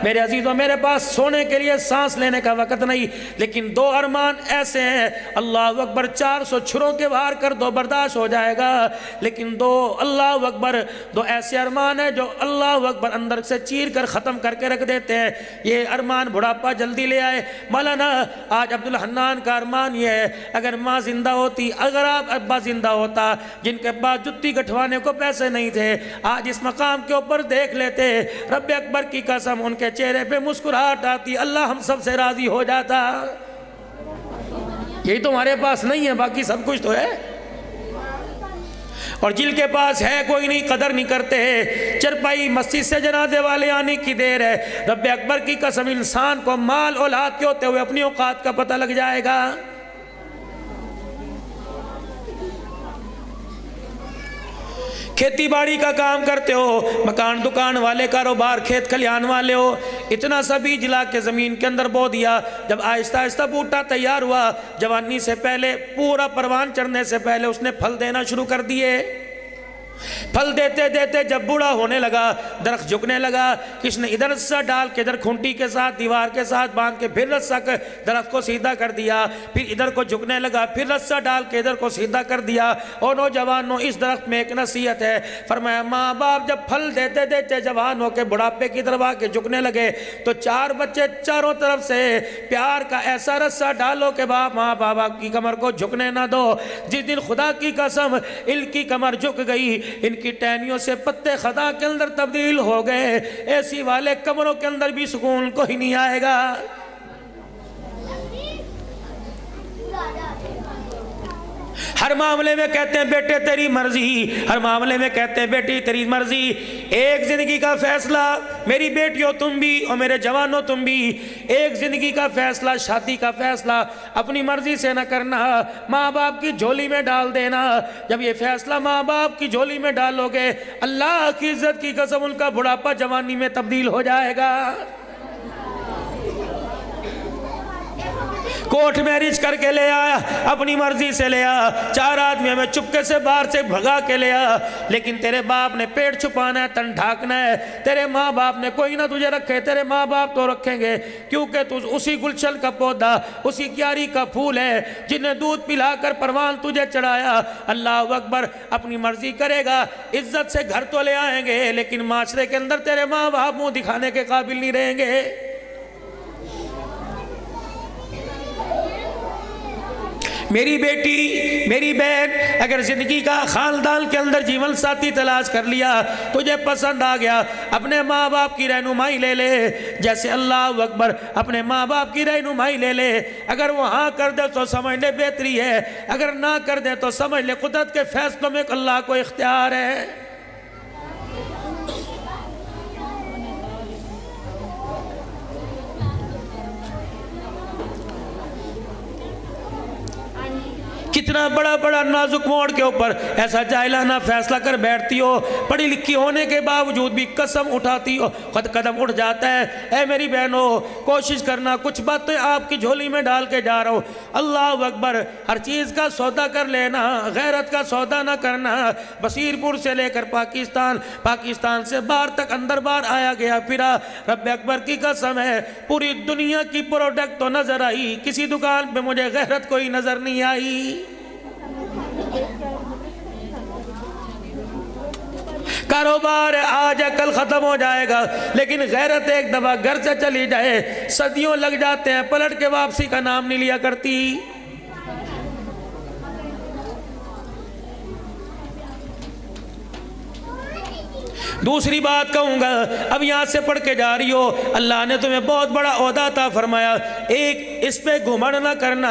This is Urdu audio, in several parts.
میرے عزیزوں میرے پاس سونے کے لیے سانس لینے کا وقت نہیں، لیکن دو ارمان ایسے ہیں، اللہ اکبر 400 چھروں کے وار کر دو برداشت ہو جائے گا، لیکن دو اللہ اکبر دو ایسے ارمان ہیں جو اللہ اکبر اندر سے چیر کر ختم کر کے رکھ دیتے ہیں۔ یہ ارمان بڑھاپا جلدی لے آئے۔ مولانا آج عبدالحنان کا ارمان یہ ہے، اگر ماں زندہ ہوتی، اگر آپ ابا زندہ ہوتا، جن کے پاس جتی گٹھوانے کو پیسے نہیں تھے، آج اس مقام کے اوپر دیکھ لیتے، رب اکبر کی قسم ان کے چہرے پہ مسکراہٹ آتی، اللہ ہم سب سے راضی ہو جاتا۔ یہی تو ہمارے پاس نہیں ہے، باقی سب کچھ تو ہے، اور جن کے پاس ہے کوئی نہیں قدر نہیں کرتے ہیں۔ چرپائی مسجد سے جنازے والے آنے کی دیر ہے، رب اکبر کی قسم انسان کو مال اولاد کے ہوتے ہوئے اپنی اوقات کا پتہ لگ جائے گا۔ کھیتی باڑی کا کام کرتے ہو، مکان دکان والے، کاروبار کھیت کھلیان والے ہو، اتنا سا بیج لا کے زمین کے اندر بو دیا، جب آہستہ آہستہ بوٹا تیار ہوا، جوانی سے پہلے پورا پروان چڑھنے سے پہلے اس نے پھل دینا شروع کر دیے۔ پھل دیتے دیتے جب بوڑھا ہونے لگا، درخت جھکنے لگا، کس نے ادھر رسہ ڈال کے ادھر کھونٹی کے ساتھ دیوار کے ساتھ باندھ کے پھر رسہ درخت کو سیدھا کر دیا، پھر ادھر کو جھکنے لگا، پھر رسہ ڈال کے ادھر کو سیدھا کر دیا۔ اور نوجوانوں اس درخت میں ایک نصیحت ہے، فرمایا ماں باپ جب پھل دیتے دیتے جوان ہو کے بڑھاپے کی طرف آ کے جھکنے لگے تو چار بچے چاروں طرف سے پیار کا ایسا رسہ ڈالو کہ باپ ماں بابا کی کمر کو جھکنے نہ دو۔ جس دن خدا کی قسم ان کی کمر جھک گئی، ان کی ٹہنیوں سے پتے خدا کے اندر تبدیل ہو گئے، ایسی والے کمروں کے اندر بھی سکون کوئی نہیں آئے گا۔ ہر معاملے میں کہتے ہیں بیٹے تیری مرضی، ہر معاملے میں کہتے ہیں بیٹی تیری مرضی۔ ایک زندگی کا فیصلہ میری بیٹیوں تم بھی اور میرے جوانوں تم بھی، ایک زندگی کا فیصلہ، شادی کا فیصلہ اپنی مرضی سے نہ کرنا، ماں باپ کی جھولی میں ڈال دینا۔ جب یہ فیصلہ ماں باپ کی جھولی میں ڈالو گے، اللہ کی عزت کی قسم ان کا بڑھاپا جوانی میں تبدیل ہو جائے گا۔ کوٹ میرج کر کے لے آیا، اپنی مرضی سے لے آیا، چار آدمیوں میں چپکے سے باہر سے بھگا کے لے آیا، لیکن تیرے باپ نے پیٹ چھپانا ہے، تن ڈھاکنا ہے، تیرے ماں باپ نے کوئی نہ تجھے رکھے، تیرے ماں باپ تو رکھیں گے، کیونکہ تو اسی گلشن کا پودا، اسی کیاری کا پھول ہے جنہیں دودھ پلا کر پروان تجھے چڑھایا۔ اللہ اکبر، اپنی مرضی کرے گا، عزت سے گھر تو لے آئیں گے، لیکن معاشرے کے اندر تیرے ماں باپ منہ دکھانے کے قابل نہیں رہیں گے۔ میری بیٹی، میری بہن، اگر زندگی کا خاندان کے اندر جیون ساتھی تلاش کر لیا، تجھے پسند آ گیا، اپنے ماں باپ کی رہنمائی لے لے، جیسے اللہ اکبر اپنے ماں باپ کی رہنمائی لے لے۔ اگر وہ ہاں کر دے تو سمجھ لے بہتری ہے، اگر نہ کر دے تو سمجھ لے قدرت کے فیصلوں میں اللہ کو اختیار ہے۔ کتنا بڑا بڑا نازک موڑ کے اوپر ایسا جاہلانہ فیصلہ کر بیٹھتی ہو، پڑھی لکھی ہونے کے باوجود بھی قسم اٹھاتی ہو، خود قدم اٹھ جاتا ہے۔ اے میری بہنوں، کوشش کرنا، کچھ باتیں آپ کی جھولی میں ڈال کے جا رہا ہوں، اللہ اکبر، ہر چیز کا سودا کر لینا، غیرت کا سودا نہ کرنا۔ بصیر پور سے لے کر پاکستان سے باہر تک اندر باہر آیا گیا پھرا، رب اکبر کی قسم ہے پوری دنیا کی پروڈکٹ تو نظر آئی، کسی دکان پہ مجھے غیرت کوئی نظر نہیں آئی۔ کاروبار آج ہے کل ختم ہو جائے گا، لیکن غیرت ایک دفعہ گھر سے چلی جائے صدیوں لگ جاتے ہیں، پلٹ کے واپسی کا نام نہیں لیا کرتی۔ دوسری بات کہوں گا، اب یہاں سے پڑھ کے جا رہی ہو، اللہ نے تمہیں بہت بڑا عہدہ عطا فرمایا، ایک اس پہ گھمنڈ نہ کرنا،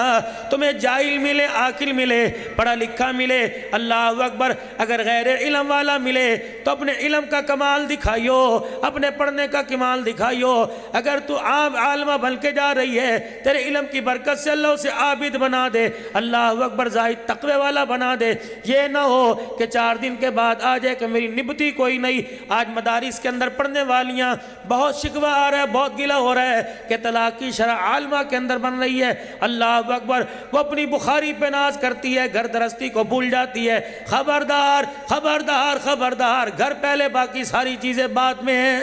تمہیں جاہل ملے، عاقل ملے، پڑھا لکھا ملے، اللہ اکبر، اگر غیر علم والا ملے تو اپنے علم کا کمال دکھائیو، اپنے پڑھنے کا کمال دکھائیو۔ اگر تو عام عالمہ بن کے جا رہی ہے، تیرے علم کی برکت سے اللہ اسے عابد بنا دے، اللہ اکبر، زاہد تقوی والا بنا دے۔ یہ نہ ہو کہ 4 دن کے بعد آ جائے کہ میری نبتی کوئی نہیں۔ آج مدارس کے اندر پڑھنے والیاں بہت شکوہ آ رہا ہے، بہت گلہ ہو رہا ہے کہ طلاق کی شرح عالمہ کے اندر بن رہی ہے، اللہ اکبر، وہ اپنی بخاری پہ ناز کرتی ہے، گھر درستی کو بھول جاتی ہے۔ خبردار خبردار خبردار، گھر پہلے باقی ساری چیزیں بعد میں ہیں۔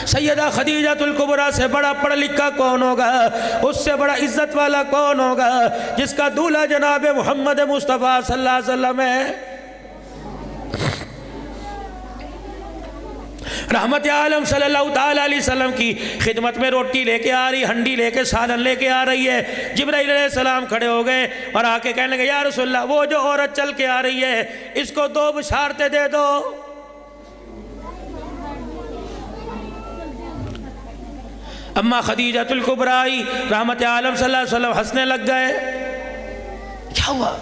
سیدہ خدیجہ الکبریٰ سے بڑا پڑھا لکھا کون ہوگا؟ اس سے بڑا عزت والا کون ہوگا جس کا دولہا جناب محمد مصطفیٰ صلی اللہ علیہ وسلم ہے؟ رحمت عالم صلی اللہ تعالیٰ علیہ وسلم کی خدمت میں روٹی لے کے آ رہی، ہنڈی لے کے سالن لے کے آ رہی ہے۔ جبرائیل علیہ السلام کھڑے ہو گئے اور آ کے کہنے لگے یا رسول اللہ وہ جو عورت چل کے آ رہی ہے اس کو 2 بشارتیں دے دو۔ اما خدیجہ الکبریٰ رحمت عالم صلی اللہ علیہ وسلم ہنسنے لگ گئے۔ کیا ہوا؟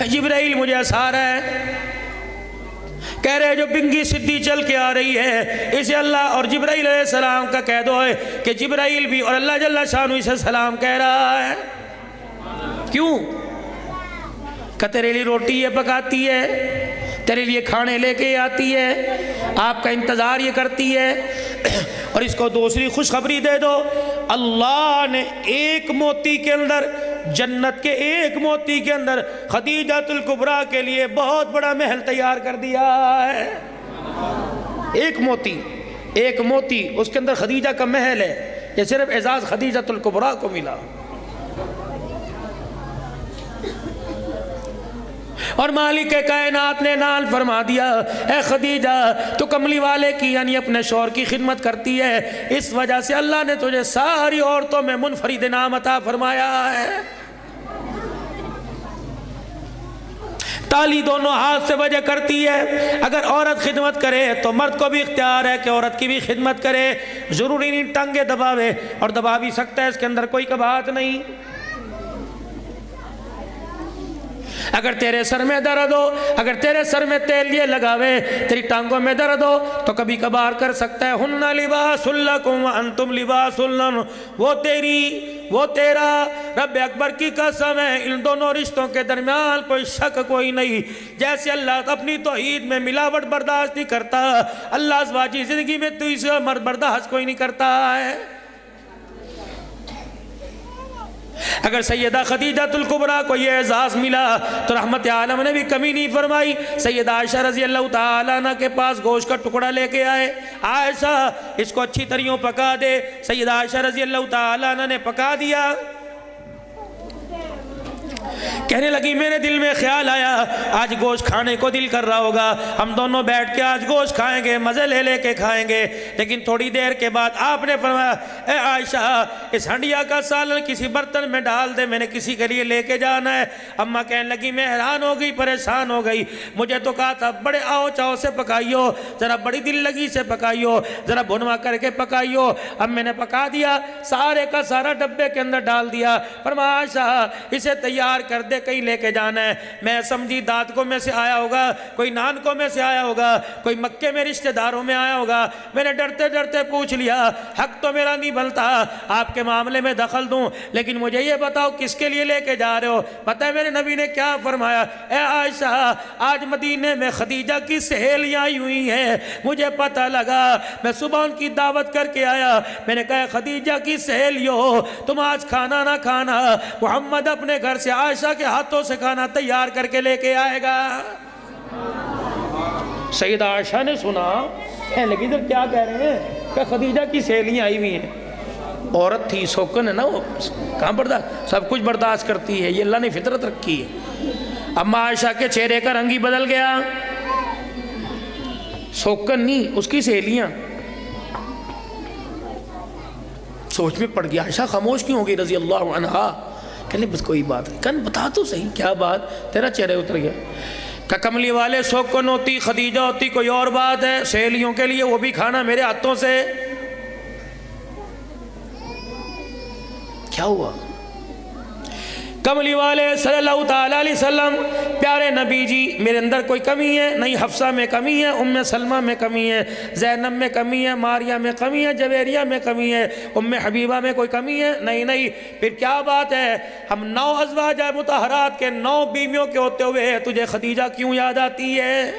جبرائیل مجھے ہنسا رہا ہے، کہہ رہے جو بنگی سدھی چل کے آ رہی ہے اسے اللہ اور جبرائیل علیہ السلام کا کہہ دو ہے کہ جبرائیل بھی اور اللہ جل شانہ اسے سلام کہہ رہا ہے۔ کیوں؟ کہ تیرے لیے روٹی یہ پکاتی ہے، تیرے لیے کھانے لے کے آتی ہے، آپ کا انتظار یہ کرتی ہے۔ اور اس کو دوسری خوشخبری دے دو، اللہ نے ایک موتی کے اندر، جنت کے ایک موتی کے اندر خدیجہ الکبریٰ کے لیے بہت بڑا محل تیار کر دیا ہے۔ ایک موتی اس کے اندر خدیجہ کا محل ہے، یہ صرف اعزاز خدیجہ الکبریٰ کو ملا۔ اور مالک کائنات نے اعلان فرما دیا اے خدیجہ تو کملی والے کی یعنی اپنے شوہر کی خدمت کرتی ہے، اس وجہ سے اللہ نے تجھے ساری عورتوں میں منفرد انعام عطا فرمایا ہے۔ تالی دونوں ہاتھ سے بجے کرتی ہے۔ اگر عورت خدمت کرے تو مرد کو بھی اختیار ہے کہ عورت کی بھی خدمت کرے، ضروری نہیں ٹانگے دباوے، اور دبا بھی سکتا ہے، اس کے اندر کوئی کباہت نہیں۔ اگر تیرے سر میں درد ہو، اگر تیرے سر میں تیل یہ لگاوے، تیری ٹانگوں میں درد ہو تو کبھی کبھار کر سکتا ہے۔ ہن لباس لکم وانتم لباس لہن، وہ تیری وہ تیرا، رب اکبر کی قسم ہے ان دونوں رشتوں کے درمیان کوئی شک کوئی نہیں۔ جیسے اللہ اپنی توحید میں ملاوٹ برداشت نہیں کرتا، اللہ ازواجی زندگی میں تو اس مرد برداشت کوئی نہیں کرتا ہے۔ اگر سیدہ خدیجہ الکبریٰ کو یہ اعزاز ملا تو رحمت عالم نے بھی کمی نہیں فرمائی۔ سیدہ عائشہ رضی اللہ تعالیٰ عنہ کے پاس گوشت کا ٹکڑا لے کے آئے، عائشہ اس کو اچھی طریقوں پکا دے۔ سیدہ عائشہ رضی اللہ تعالیٰ عنہ نے پکا دیا، کہنے لگی میرے دل میں خیال آیا آج گوشت کھانے کو دل کر رہا ہوگا، ہم دونوں بیٹھ کے آج گوشت کھائیں گے، مزے لے لے کے کھائیں گے۔ لیکن تھوڑی دیر کے بعد آپ نے فرمایا اے عائشہ اس ہنڈیا کا سالن کسی برتن میں ڈال دے، میں نے کسی کے لیے لے کے جانا ہے۔ اماں کہنے لگی میں حیران ہو گئی، پریشان ہو گئی، مجھے تو کہا تھا بڑے آؤ چاؤ سے پکائیو، ذرا بڑی دل لگی سے پکائیو، ذرا بھنوا کر کے پکائیو۔ اب میں نے پکا دیا، سارے کا سارا ڈبے کے اندر ڈال دیا۔ فرمایا عائشہ اسے تیار کر دے، کہیں لے کے جانا ہے۔ میں سمجھی دادکوں میں سے آیا ہوگا، کوئی نانکوں میں سے آیا ہوگا، کوئی مکے میں رشتہ داروں میں آیا ہوگا۔ میں نے ڈرتے ڈرتے پوچھ لیا، حق تو میرا نہیں بنتا آپ کے معاملے میں دخل دوں، لیکن مجھے یہ بتاؤ کس کے لیے لے کے جا رہے ہو؟ پتہ ہے میرے نبی نے کیا فرمایا؟ اے عائشہ آج مدینے میں خدیجہ کی سہیلیاں آئی ہوئی ہیں، مجھے پتہ لگا، میں صبح ان کی دعوت کر کے آیا، میں نے کہا خدیجہ کی سہیلیوں تم آج کھانا نہ کھانا، محمد اپنے گھر سے عائشہ کے ہاتھوں سے کھانا تیار کر کے لے کے آئے گا۔ سیدہ عائشہ نے سنا، کہنے لگی ادھر کیا کہہ رہے ہیں کہ خدیجہ کی سہیلیاں آئی ہوئی ہیں۔ عورت تھی، سوکن ہے نا، وہ کہاں برداشت، سب کچھ برداشت کرتی ہے، یہ اللہ نے فطرت رکھی ہے۔ اما عائشہ کے چہرے کا رنگ ہی بدل گیا، سوکن نہیں، اس کی سہیلیاں۔ سوچ میں پڑ گیا، عائشہ خاموش کیوں ہو گئی رضی اللہ عنہا؟ کہنے بس کوئی بات نہیں، کہنے بتا تو صحیح کیا بات، تیرا چہرہ اتر گیا۔ کہ کملی والے سوکن ہوتی، خدیجہ ہوتی کوئی اور بات ہے، سہیلیوں کے لیے وہ بھی کھانا میرے ہاتھوں سے۔ کیا ہوا؟ کملی والے صلی اللہ تعالیٰ علیہ وسلم پیارے نبی جی میرے اندر کوئی کمی ہے نہیں، حفصہ میں کمی ہے، ام سلمہ میں کمی ہے، زینب میں کمی ہے، ماریہ میں کمی ہے، جویریہ میں کمی ہے، ام حبیبہ میں کوئی کمی ہے نہیں، پھر کیا بات ہے؟ ہم 9 ازواج مطہرات کے 9 بیویوں کے ہوتے ہوئے تجھے خدیجہ کیوں یاد آتی ہے؟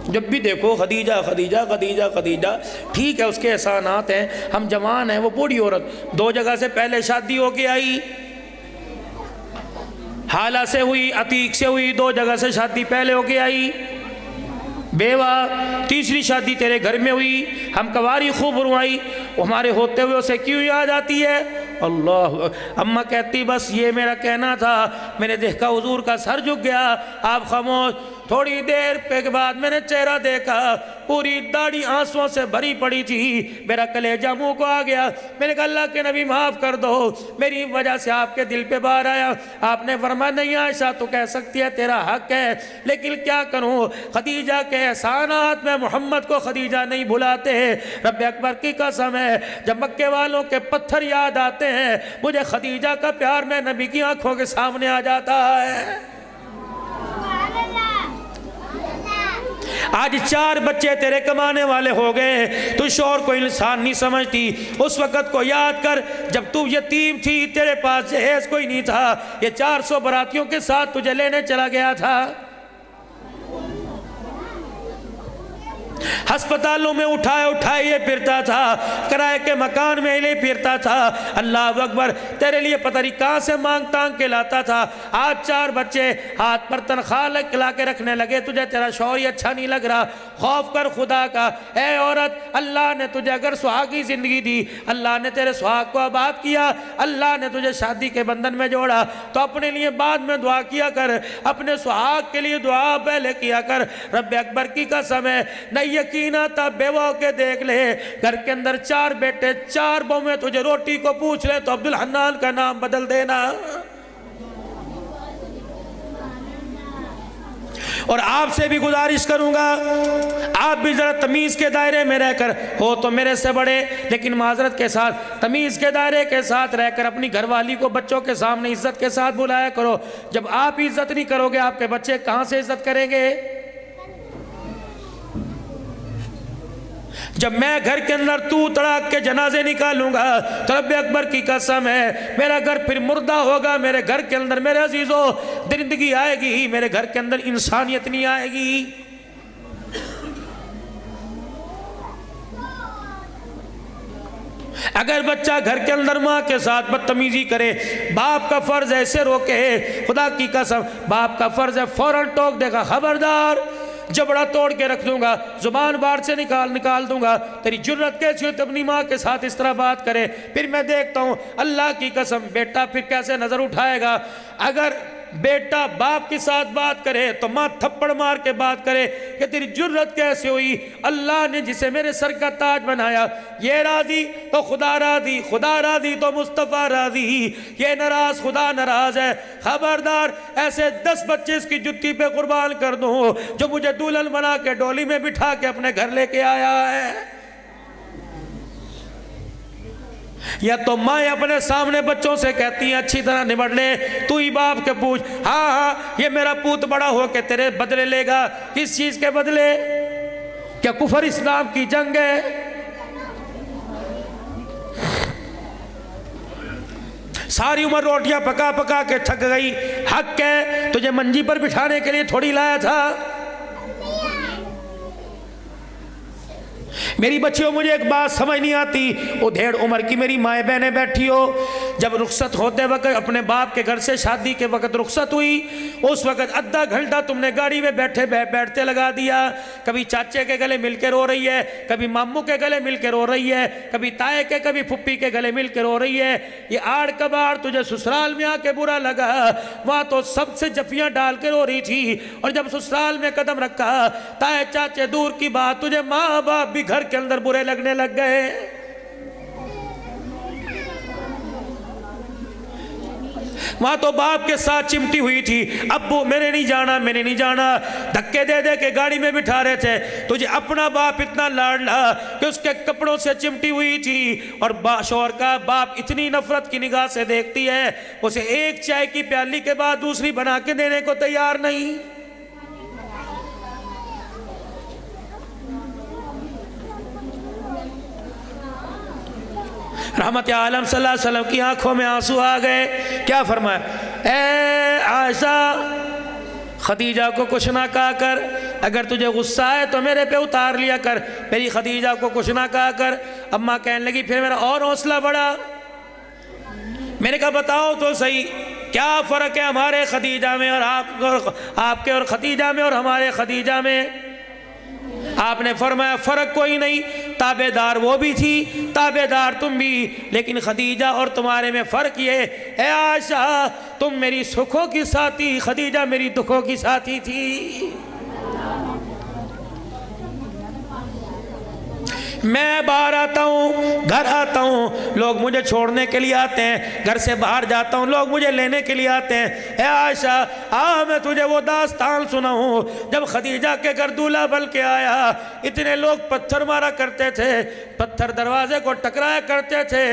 جب بھی دیکھو خدیجہ خدیجہ خدیجہ خدیجہ، ٹھیک ہے اس کے احسانات ہیں، ہم جوان ہیں، وہ بوڑھی عورت 2 جگہ سے پہلے شادی ہو کے آئی، حالہ سے ہوئی، عتیق سے ہوئی، 2 جگہ سے شادی پہلے ہو کے آئی۔ بیوہ، تیسری شادی تیرے گھر میں ہوئی، ہم کواری خوب روائی، ہمارے ہوتے ہوئے اسے کیوں یاد آتی ہے؟ اللہ، اماں کہتی بس یہ میرا کہنا تھا، میں نے دیکھا حضور کا سر جھک گیا، آپ خاموش۔ تھوڑی دیر کے بعد میں نے چہرہ دیکھا، پوری داڑھی آنسوؤں سے بھری پڑی تھی، میرا کلیجہ منہ کو آ گیا۔ میں نے کہا اللہ کے نبی معاف کر دو، میری وجہ سے آپ کے دل پہ بار آیا۔ آپ نے فرمایا نہیں عائشہ تو کہہ سکتی ہے تیرا حق ہے، لیکن کیا کروں، خدیجہ کے احسانات میں محمد کو خدیجہ نہیں بھلاتے۔ رب اکبر کی قسم ہے، جب مکے والوں کے پتھر یاد آتے ہیں، مجھے خدیجہ کا پیار میں نبی کی آنکھوں کے سامنے آ جاتا ہے۔ آج 4 بچے تیرے کمانے والے ہو گئے، تو شوہر کو انسان نہیں سمجھتی۔ اس وقت کو یاد کر جب تو یتیم تھی، تیرے پاس جہیز کوئی نہیں تھا، یہ 400 براتیوں کے ساتھ تجھے لینے چلا گیا تھا، ہسپتالوں میں اٹھائے یہ پھرتا تھا، کرائے کے مکان میں لے پھرتا تھا۔ اللہ اکبر، تیرے لیے پتہ نہیں کہاں سے مانگ تانگ کے لاتا تھا۔ آج 4 بچے ہاتھ پر تنخواہ لا کے رکھنے لگے، تجھے تیرا شوہر ہی اچھا نہیں لگ رہا۔ خوف کر خدا کا، اے عورت، اللہ نے تجھے اگر سہاگی زندگی دی، اللہ نے تیرے سہاگ کو آباد کیا، اللہ نے تجھے شادی کے بندھن میں جوڑا، تو اپنے لیے بعد میں دعا کیا کر، اپنے سہاگ کے لیے دعا پہلے کیا کر۔ رب اکبر کی قسم ہے، نہیں یقین آتا بیوہ کے دیکھ لے، گھر کے اندر 4 بیٹے 4 بہویں تجھے روٹی کو پوچھ لے تو عبدالحنان کا نام بدل دینا۔ اور آپ سے بھی گزارش کروں گا، آپ بھی ذرا تمیز کے دائرے میں رہ کر، ہو تو میرے سے بڑے لیکن معذرت کے ساتھ تمیز کے دائرے کے ساتھ رہ کر اپنی گھر والی کو بچوں کے سامنے عزت کے ساتھ بلایا کرو۔ جب آپ عزت نہیں کرو گے، آپ کے بچے کہاں سے عزت کریں گے؟ جب میں گھر کے اندر تو تڑاک کے جنازے نکالوں گا تو رب اکبر کی قسم ہے میرا گھر پھر مردہ ہوگا۔ میرے گھر کے اندر میرے عزیزوں درندگی آئے گی، میرے گھر کے اندر انسانیت نہیں آئے گی۔ اگر بچہ گھر کے اندر ماں کے ساتھ بدتمیزی کرے، باپ کا فرض ہے اسے روکے۔ خدا کی قسم باپ کا فرض ہے فوراً ٹوک دے گا، خبردار جبڑا توڑ کے رکھ دوں گا، زبان باہر سے نکال دوں گا، تیری جرت کیسی ہو اپنی ماں کے ساتھ اس طرح بات کرے۔ پھر میں دیکھتا ہوں اللہ کی قسم بیٹا پھر کیسے نظر اٹھائے گا۔ اگر بیٹا باپ کے ساتھ بات کرے تو ماں تھپڑ مار کے بات کرے کہ تیری جرت کیسے ہوئی، اللہ نے جسے میرے سر کا تاج بنایا یہ راضی تو خدا راضی، خدا راضی تو مصطفیٰ راضی، یہ ناراض خدا ناراض ہے۔ خبردار ایسے 10 بچے اس کی جتی پہ قربان کر دوں جو مجھے دلہن بنا کے ڈولی میں بٹھا کے اپنے گھر لے کے آیا ہے۔ یا تو مائیں اپنے سامنے بچوں سے کہتی ہیں اچھی طرح نبڑ لے، تو ہی باپ کے پوچھ، ہاں یہ میرا پوت بڑا ہو کے تیرے بدلے لے گا، کس چیز کے بدلے؟ کیا کفر اسلام کی جنگ ہے؟ ساری عمر روٹیاں پکا پکا کے تھک گئی، حق ہے تجھے منجی پر بٹھانے کے لیے تھوڑی لایا تھا۔ میری بچیوں مجھے ایک بات سمجھ نہیں آتی، وہ ڈھیڑ عمر کی میری مائیں بہنیں بیٹھی ہو، جب رخصت ہوتے وقت اپنے باپ کے گھر سے شادی کے وقت رخصت ہوئی، اس وقت آدھا گھنٹہ تم نے گاڑی میں بیٹھتے لگا دیا، کبھی چاچے کے گلے مل کے رو رہی ہے، کبھی ماموں کے گلے مل کے رو رہی ہے، کبھی تائے کے کبھی پھپھی کے گلے مل کے رو رہی ہے۔ یہ آڑ کباڑ تجھے سسرال میں آ کے برا لگا، وہاں تو سب سے جفیاں ڈال کے رو رہی تھی، اور جب سسرال میں قدم رکھا تائے چاچے دور کی بات، تجھے ماں باپ بھی گھر کے اندر برے لگنے لگ گئے۔ وہاں تو باپ کے ساتھ چمٹی ہوئی تھی، ابو میں نے نہیں جانا، دھکے دے دے کے گاڑی میں بٹھا رہے تھے، تجھے اپنا باپ اتنا لاڈلا کہ اس کے کپڑوں سے چمٹی ہوئی تھی، اور شوہر کا باپ اتنی نفرت کی نگاہ سے دیکھتی ہے، اسے ایک چائے کی پیالی کے بعد دوسری بنا کے دینے کو تیار نہیں۔ رحمت عالم صلی اللہ علیہ وسلم کی آنکھوں میں آنسو آ گئے، کیا فرمایا؟ اے عائشہ خدیجہ کو کچھ نہ کہا کر، اگر تجھے غصہ ہے تو میرے پہ اتار لیا کر، میری خدیجہ کو کچھ نہ کہا کر۔ اماں کہنے لگی پھر میرا اور حوصلہ بڑھا۔ میں نے کہا بتاؤ تو صحیح کیا فرق ہے ہمارے خدیجہ میں اور آپ کے اور خدیجہ میں اور ہمارے خدیجہ میں؟ آپ نے فرمایا فرق کوئی نہیں، تابعدار وہ بھی تھی، تابعدار تم بھی، لیکن خدیجہ اور تمہارے میں فرق یہ، اے عائشہ تم میری سکھوں کی ساتھی، خدیجہ میری دکھوں کی ساتھی تھی۔ میں باہر آتا ہوں، گھر آتا ہوں، لوگ مجھے چھوڑنے کے لیے آتے ہیں، گھر سے باہر جاتا ہوں، لوگ مجھے لینے کے لیے آتے ہیں۔ اے عائشہ میں تجھے وہ داستان سناؤں، جب خدیجہ کے گھر دولہا بن کے آیا، اتنے لوگ پتھر مارا کرتے تھے، پتھر دروازے کو ٹکرایا کرتے تھے،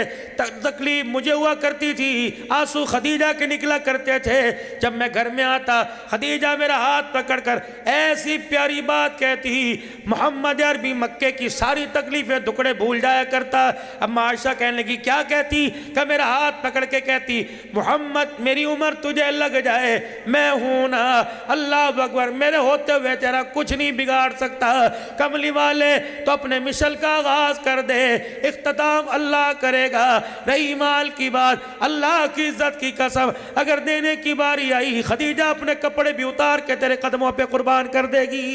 تکلیف مجھے ہوا کرتی تھی، آنسو خدیجہ کے نکلا کرتے تھے۔ جب میں گھر میں آتا، خدیجہ میرا ہاتھ پکڑ کر ایسی پیاری بات کہتی، محمد عربی مکے کی ساری تکلیف دکڑے بھول جایا کرتا۔ اما عائشہ کہنے لگی کیا کہتی؟ کہ میرا ہاتھ پکڑ کے کہتی محمد میری عمر تجھے لگ جائے میں ہوں نا، اللہ اکبر، میرے ہوتے ہوئے تیرا کچھ نہیں بگاڑ سکتا۔ کملی والے تو اپنے مشن کا آغاز کر دے، اختتام اللہ کرے گا۔ رہی مال کی بات، اللہ کی عزت کی قسم اگر دینے کی باری آئی، خدیجہ اپنے کپڑے بھی اتار کے تیرے قدموں پہ قربان کر دے گی۔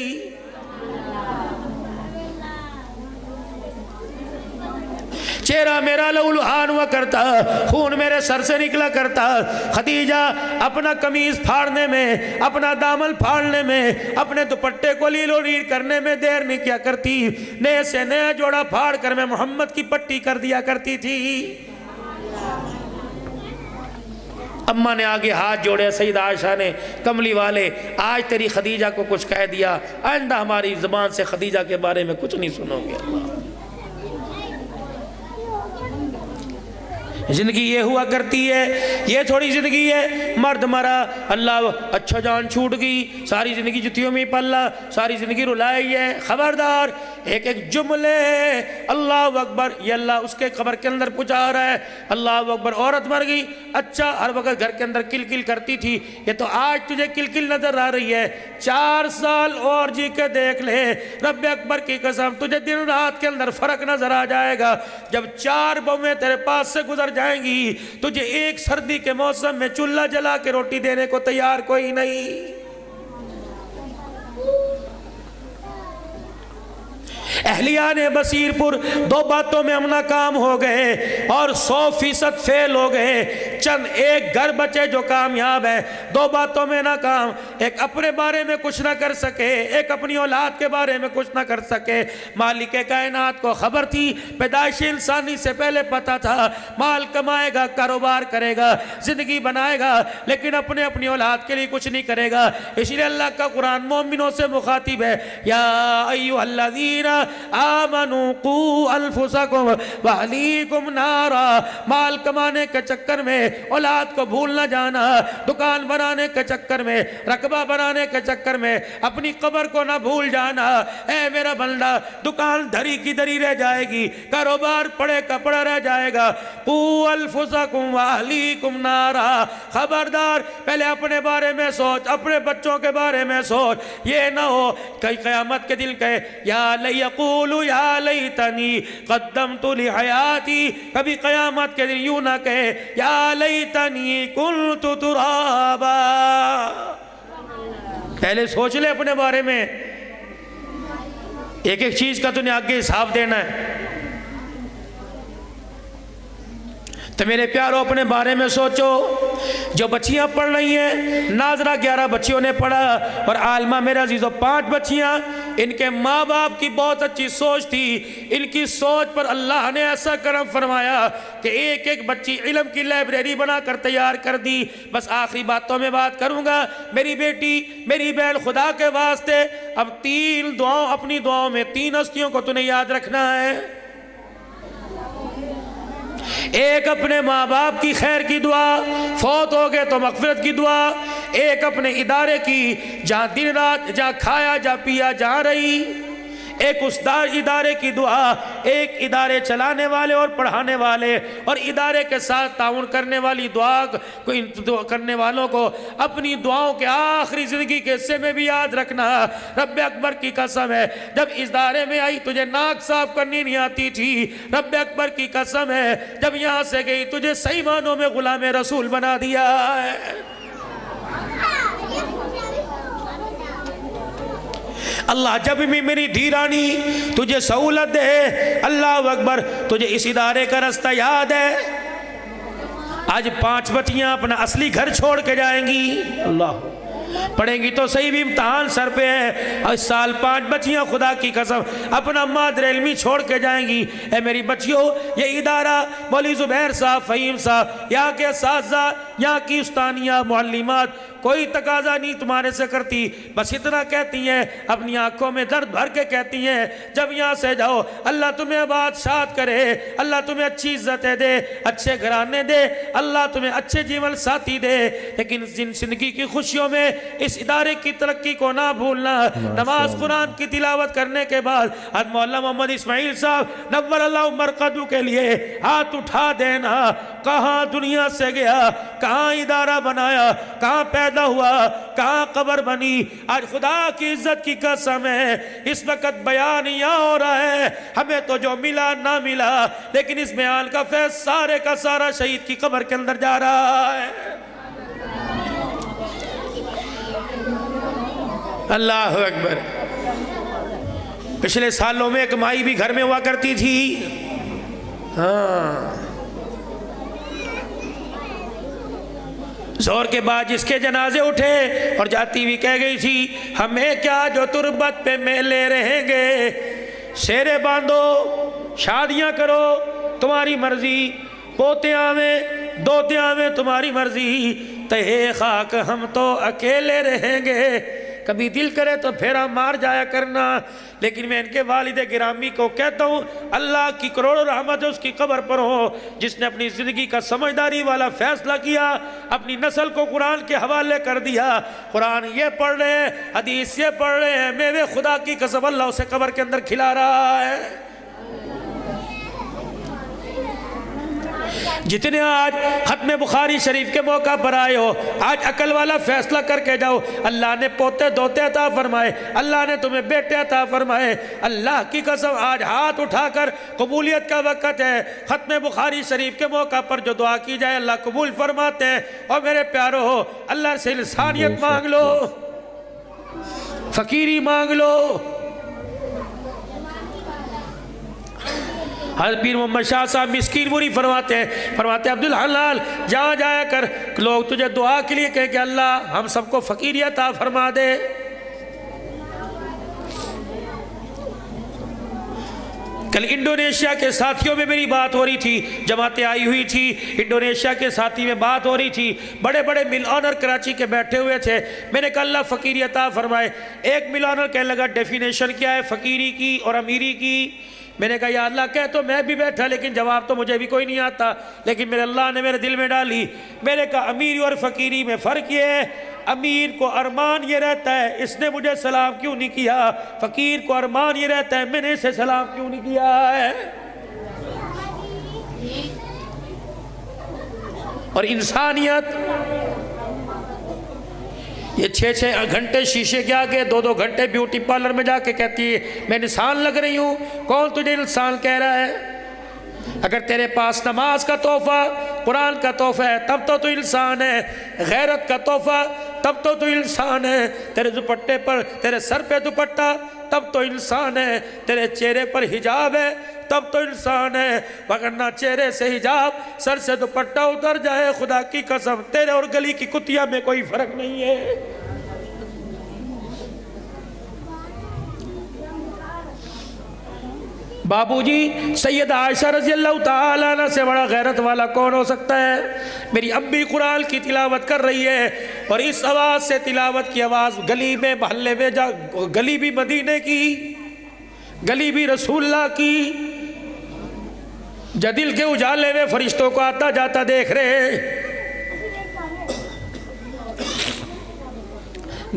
چہرہ میرا لہولہان ہوا کرتا، خون میرے سر سے نکلا کرتا۔ خدیجہ اپنا قمیض پھاڑنے میں، اپنا دامن پھاڑنے میں، اپنے دوپٹے کو لیلو لیر کرنے میں دیر نہیں کیا کرتی، نئے سے نیا جوڑا پھاڑ کر میں محمد کی پٹی کر دیا کرتی تھی۔ اماں نے آگے ہاتھ جوڑے، سیدہ عائشہ نے، کملی والے آج تیری خدیجہ کو کچھ کہہ دیا، آئندہ ہماری زبان سے خدیجہ کے بارے میں کچھ نہیں سنو گے۔ زندگی یہ ہوا کرتی ہے، یہ تھوڑی زندگی ہے مرد مرا اللہ اچھا جان چھوٹ گئی، ساری زندگی جتیوں میں پلا، ساری زندگی رلائی ہے۔ خبردار، ایک ایک جملے اللہ اکبر، یہ اللہ اس کے قبر کے اندر پہنچا رہا ہے۔ اللہ اکبر، عورت مر گئی، اچھا ہر وقت گھر کے اندر کل کل کرتی تھی، یہ تو آج تجھے کل کل نظر آ رہی ہے، 4 سال اور جی کے دیکھ لے، رب اکبر کی قسم تجھے دن رات کے اندر فرق نظر آ جائے گا۔ جب 4 بویں تیرے پاس سے گزر جائیں گی، تجھے ایک سردی کے موسم میں چولہا جلا کے روٹی دینے کو تیار کوئی نہیں۔ اہلیان بصیر پور 2 باتوں میں ہم ناکام ہو گئے اور 100% فیل ہو گئے، چند ایک گھر بچے جو کامیاب ہے۔ 2 باتوں میں ناکام، ایک اپنے بارے میں کچھ نہ کر سکے، ایک اپنی اولاد کے بارے میں کچھ نہ کر سکے۔ مالک کائنات کو خبر تھی، پیدائش انسانی سے پہلے پتا تھا، مال کمائے گا، کاروبار کرے گا، زندگی بنائے گا، لیکن اپنی اولاد کے لیے کچھ نہیں کرے گا۔ اس لیے اللہ کا قرآن مومنوں سے مخاطب ہے، یا ایھا الذین آمنوا قوا انفسکم واہلیکم نارا۔ مال کمانے کے چکر میں اولاد کو بھول نہ جانا، دکان بنانے کے چکر میں، رقبہ بنانے کے چکر میں اپنی قبر کو نہ بھول جانا۔ اے میرا بندہ، دکان دھری کی دھری رہ جائے گی، کاروبار پڑے کا پڑا رہ جائے گا۔ قوا انفسکم واہلیکم نارا، خبردار پہلے اپنے بارے میں سوچ، اپنے بچوں کے بارے میں سوچ، یہ نہ ہو کہ قیامت کے دل کہے یا لیقولو یا لیتنی قدمت لحیاتی، کبھی قیامت کے دن یوں نہ کہے یا لیتنی کنت ترابا۔ پہلے سوچ لے اپنے بارے میں، ایک ایک چیز کا تُنے آگے حساب دینا ہے۔ تو میرے پیاروں اپنے بارے میں سوچو۔ جو بچیاں پڑھ رہی ہیں، ناظرہ 11 بچیوں نے پڑھا اور عالمہ میرے عزیزوں 5 بچیاں، ان کے ماں باپ کی بہت اچھی سوچ تھی، ان کی سوچ پر اللہ نے ایسا کرم فرمایا کہ ایک ایک بچی علم کی لائبریری بنا کر تیار کر دی۔ بس آخری باتوں میں بات کروں گا، میری بیٹی، میری بہن، خدا کے واسطے اب 3 دعاؤں، اپنی دعاؤں میں 3 ہستیوں کو تُنے یاد رکھنا ہے۔ ایک اپنے ماں باپ کی خیر کی دعا، فوت ہو گئے تو مغفرت کی دعا، ایک اپنے ادارے کی جہاں دن رات جہاں کھایا جہاں پیا جہاں رہی، ایک اس ادارے کی دعا، ایک ادارے چلانے والے اور پڑھانے والے اور ادارے کے ساتھ تعاون کرنے والی دعا کرنے والوں کو اپنی دعاؤں کے آخری زندگی کے حصے میں بھی یاد رکھنا۔ رب اکبر کی قسم ہے، جب اس ادارے میں آئی تجھے ناک صاف کرنی نہیں آتی تھی، رب اکبر کی قسم ہے جب یہاں سے گئی تجھے صحیح معنوں میں غلام رسول بنا دیا ہے۔ اللہ جب بھی میری دھیرانی تجھے سہولت دے، اللہ اکبر، تجھے اس ادارے کا رستہ یاد ہے؟ آج 5 بچیاں اپنا اصلی گھر چھوڑ کے جائیں گی، اللہ پڑھیں گی تو صحیح بھی امتحان سر پہ ہے، اور اس سال 5 بچیاں خدا کی قسم اپنا مادر علمی چھوڑ کے جائیں گی۔ اے میری بچیوں، یہ ادارہ مولوی زبیر صاحب، فہیم صاحب، یہاں کے اساتذہ، یہاں کی استانیہ، معلمات کوئی تقاضا نہیں تمہارے سے کرتی، بس اتنا کہتی ہیں، اپنی آنکھوں میں درد بھر کے کہتی ہیں، جب یہاں سے جاؤ اللہ تمہیں بادشاہت کرے، اللہ تمہیں اچھی عزتیں دے، اچھے گھرانے دے، اللہ تمہیں اچھے جیون ساتھی دے، لیکن جن زندگی کی خوشیوں میں اس ادارے کی ترقی کو نہ بھولنا۔ نماز قرآن کی تلاوت کرنے کے بعد حضرت مولانا محمد اسماعیل صاحب نور اللہ مرقدو کے لیے ہاتھ اٹھا دینا۔ کہاں دنیا سے گیا، کہاں ادارہ بنایا، کہاں پیدا ہوا، کہاں قبر بنی، آج خدا کی عزت کی قسم ہے اس وقت بیان یہاں ہو رہا ہے، ہمیں تو جو ملا نہ ملا، لیکن اس بیان کا فیض سارے کا سارا شہید کی قبر کے اندر جا رہا ہے۔ اللہ اکبر۔ پچھلے سالوں میں ایک مائی بھی گھر میں ہوا کرتی تھی، ہاں، زور کے بعد جس کے جنازے اٹھے اور جاتی ہوئی کہہ گئی تھی، ہمیں کیا جو تربت پہ میلے رہیں گے، شیرے باندھو، شادیاں کرو، تمہاری مرضی، پوتے آویں، دوتے آویں، تمہاری مرضی، تہے خاک ہم تو اکیلے رہیں گے، کبھی دل کرے تو پھیرا مار جایا کرنا۔ لیکن میں ان کے والد گرامی کو کہتا ہوں، اللہ کی کروڑوں رحمت اس کی قبر پر ہو، جس نے اپنی زندگی کا سمجھداری والا فیصلہ کیا، اپنی نسل کو قرآن کے حوالے کر دیا، قرآن یہ پڑھ رہے ہیں، حدیث یہ پڑھ رہے ہیں، میوے خدا کی قسم اللہ اسے قبر کے اندر کھلا رہا ہے۔ جتنے آج ختم بخاری شریف کے موقع پر آئے ہو، آج عقل والا فیصلہ کر کے جاؤ، اللہ نے پوتے دوتے عطا فرمائے، اللہ نے تمہیں بیٹے عطا فرمائے، اللہ کی قسم آج ہاتھ اٹھا کر قبولیت کا وقت ہے۔ ختم بخاری شریف کے موقع پر جو دعا کی جائے اللہ قبول فرماتے ہیں۔ اور میرے پیارو ہو، اللہ سے انسانیت مانگ لو، فقیری مانگ لو۔ حضرت پیر محمد شاہ صاحب مسکین بری فرماتے ہیں عبدالحلال جہاں جایا کر لوگ تجھے دعا کے لیے کہیں کہ اللہ ہم سب کو فقیری عطا فرما دے۔ کل انڈونیشیا کے ساتھیوں میں میری بات ہو رہی تھی، جماعتیں آئی ہوئی تھی، انڈونیشیا کے ساتھی میں بات ہو رہی تھی، بڑے بڑے مل آنر کراچی کے بیٹھے ہوئے تھے، میں نے کہا اللہ فقیری عطا فرمائے۔ ایک مل آنر کہنے لگا ڈیفینیشن کیا ہے فقیری کی اور امیری کی؟ میں نے کہا یا اللہ کہہ تو میں بھی بیٹھا، لیکن جواب تو مجھے بھی کوئی نہیں آتا، لیکن میرے اللہ نے میرے دل میں ڈالی۔ میں نے کہا امیری اور فقیری میں فرق یہ ہے، امیر کو ارمان یہ رہتا ہے اس نے مجھے سلام کیوں نہیں کیا، فقیر کو ارمان یہ رہتا ہے میں نے اسے سلام کیوں نہیں کیا ہے۔ اور انسانیت یہ 6 گھنٹے شیشے کے آگے، 2 گھنٹے بیوٹی پارلر میں جا کے کہتی ہے میں انسان لگ رہی ہوں، کون تجھے انسان کہہ رہا ہے؟ اگر تیرے پاس نماز کا تحفہ، قرآن کا تحفہ ہے تب تو انسان ہے، غیرت کا تحفہ تب تو انسان ہے، تیرے دوپٹے پر، تیرے سر پہ دوپٹہ تب تو انسان ہے، تیرے چہرے پر حجاب ہے تب تو انسان ہے، وگرنہ چہرے سے حجاب، سر سے دوپٹہ اتر جائے، خدا کی قسم تیرے اور گلی کی کتیا میں کوئی فرق نہیں ہے۔ بابو جی سید عائشہ رضی اللہ تعالیٰ عنہ سے بڑا غیرت والا کون ہو سکتا ہے؟ میری امی قرآن کی تلاوت کر رہی ہے اور اس آواز سے، تلاوت کی آواز گلی میں محلے میں جا، گلی بھی مدینے کی، گلی بھی رسول اللہ کی، جدل کے اجالے میں فرشتوں کو آتا جاتا دیکھ رہے،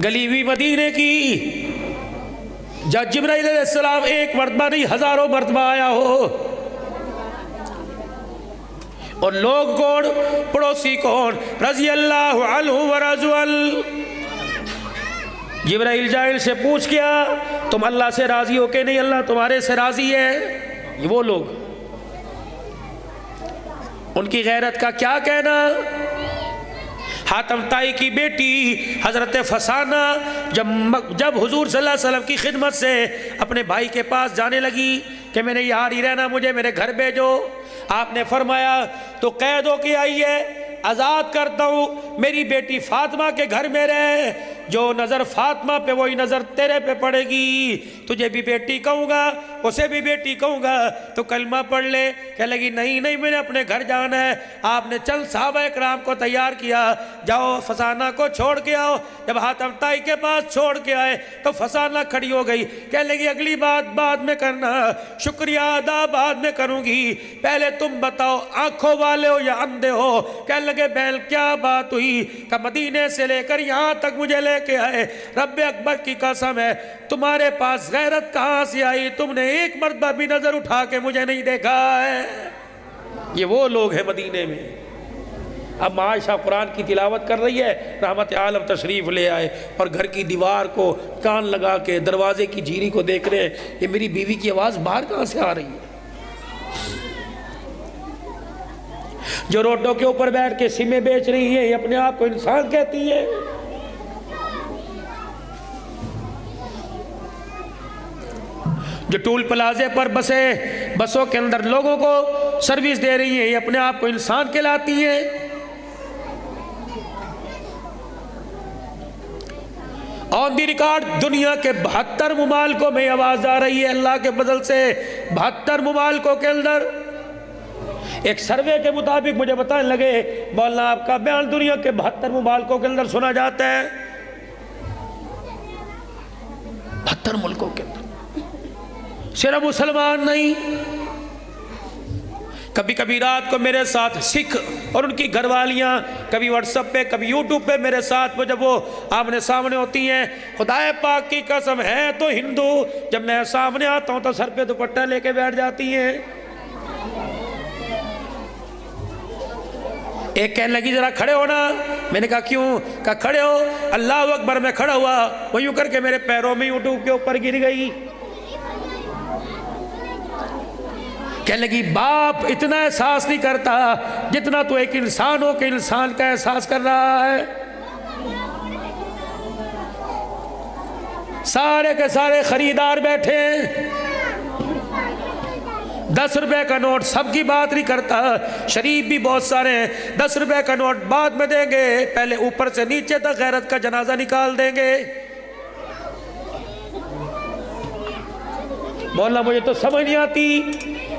گلی بھی مدینے کی، جب جبرائیل علیہ السلام ایک مرتبہ نہیں ہزاروں مرتبہ آیا ہو، اور لوگ کون؟ پڑوسی کون؟ رضی اللہ عنہ ورضوا عنہ۔ جبرائیل جائل سے پوچھ کیا تم اللہ سے راضی ہو کہ نہیں؟ اللہ تمہارے سے راضی ہے۔ یہ وہ لوگ، ان کی غیرت کا کیا کہنا؟ حاتم طائی کی بیٹی حضرت فسانہ جب حضور صلی اللہ علیہ وسلم کی خدمت سے اپنے بھائی کے پاس جانے لگی کہ میں نے یہاں ہی رہنا، مجھے میرے گھر بھیجو، آپ نے فرمایا تو قید ہو کے آئی ہے، آزاد کرتا ہوں، میری بیٹی فاطمہ کے گھر میں رہے، جو نظر فاطمہ پہ وہی نظر تیرے پہ پڑے گی، تجھے بھی بیٹی کہوں گا اسے بھی بیٹی کہوں گا، تو کلمہ پڑھ لے۔ کہنے لگی نہیں نہیں میں نے اپنے گھر جانا ہے۔ آپ نے چند صحابہ اکرام کو تیار کیا، جاؤ فسانہ کو چھوڑ کے آؤ۔ جب حاتم طائی کے پاس چھوڑ کے آئے تو فسانہ کھڑی ہو گئی، کہنے لگی اگلی بات بعد میں کرنا، شکریہ ادا بعد میں کروں گی، پہلے تم بتاؤ آنکھوں والے ہو یا اندھے ہو؟ کہنے لگے بیل کیا بات ہوئی؟ کہ مدینے سے لے کر یہاں تک مجھے لے کے آئے، رب اکبر کی قسم ہے تمہارے پاس غیرت کہاں سے آئی؟ تم نے ایک مرتبہ بھی نظر اٹھا کے مجھے نہیں دیکھا ہے۔ یہ وہ لوگ ہیں مدینے میں۔ اب عائشہ قرآن کی تلاوت کر رہی ہے، رحمت عالم تشریف لے آئے اور گھر کی دیوار کو کان لگا کے دروازے کی جھیری کو دیکھ رہے ہیں، یہ میری بیوی کی آواز باہر کہاں سے آ رہی ہے؟ جو روڈوں کے اوپر بیٹھ کے سمیں بیچ رہی ہے، یہ اپنے آپ کو انسان کہتی ہے۔ جو ٹول پلازے پر بسوں کے اندر لوگوں کو سروس دے رہی ہیں، یہ اپنے آپ کو انسان کہلاتی ہیں۔ آن دی ریکارڈ دنیا کے 72 ممالکوں میں آواز آ رہی ہے اللہ کے فضل سے۔ 72 ممالکوں کے اندر ایک سروے کے مطابق مجھے بتانے لگے مولانا آپ کا بیان دنیا کے 72 ممالکوں کے اندر سنا جاتا ہے، 72 ملکوں کے اندر، صرف مسلمان نہیں۔ کبھی کبھی رات کو میرے ساتھ سکھ اور ان کی گھر والیاں کبھی واٹس ایپ پہ کبھی یوٹیوب پہ میرے ساتھ جب وہ آمنے سامنے ہوتی ہیں، خدا پاک کی قسم ہے تو ہندو، جب میں سامنے آتا ہوں تو سر پہ دوپٹہ لے کے بیٹھ جاتی ہیں۔ ایک کہنے لگی ذرا کھڑے ہونا، میں نے کہا کیوں؟ کہا کھڑے ہو۔ اللہ اکبر، میں کھڑا ہوا، وہ یوں کر کے میرے پیروں میں یوٹیوب کے اوپر گر گئی۔ کہنے لگی باپ اتنا احساس نہیں کرتا جتنا تو ایک انسان ہو کہ انسان کا احساس کر رہا ہے۔ سارے کے سارے خریدار بیٹھے ہیں، 10 روپے کا نوٹ سب کی بات نہیں کرتا، شریف بھی بہت سارے ہیں، 10 روپے کا نوٹ بعد میں دیں گے، پہلے اوپر سے نیچے تک غیرت کا جنازہ نکال دیں گے۔ مولانا مجھے تو سمجھ نہیں آتی،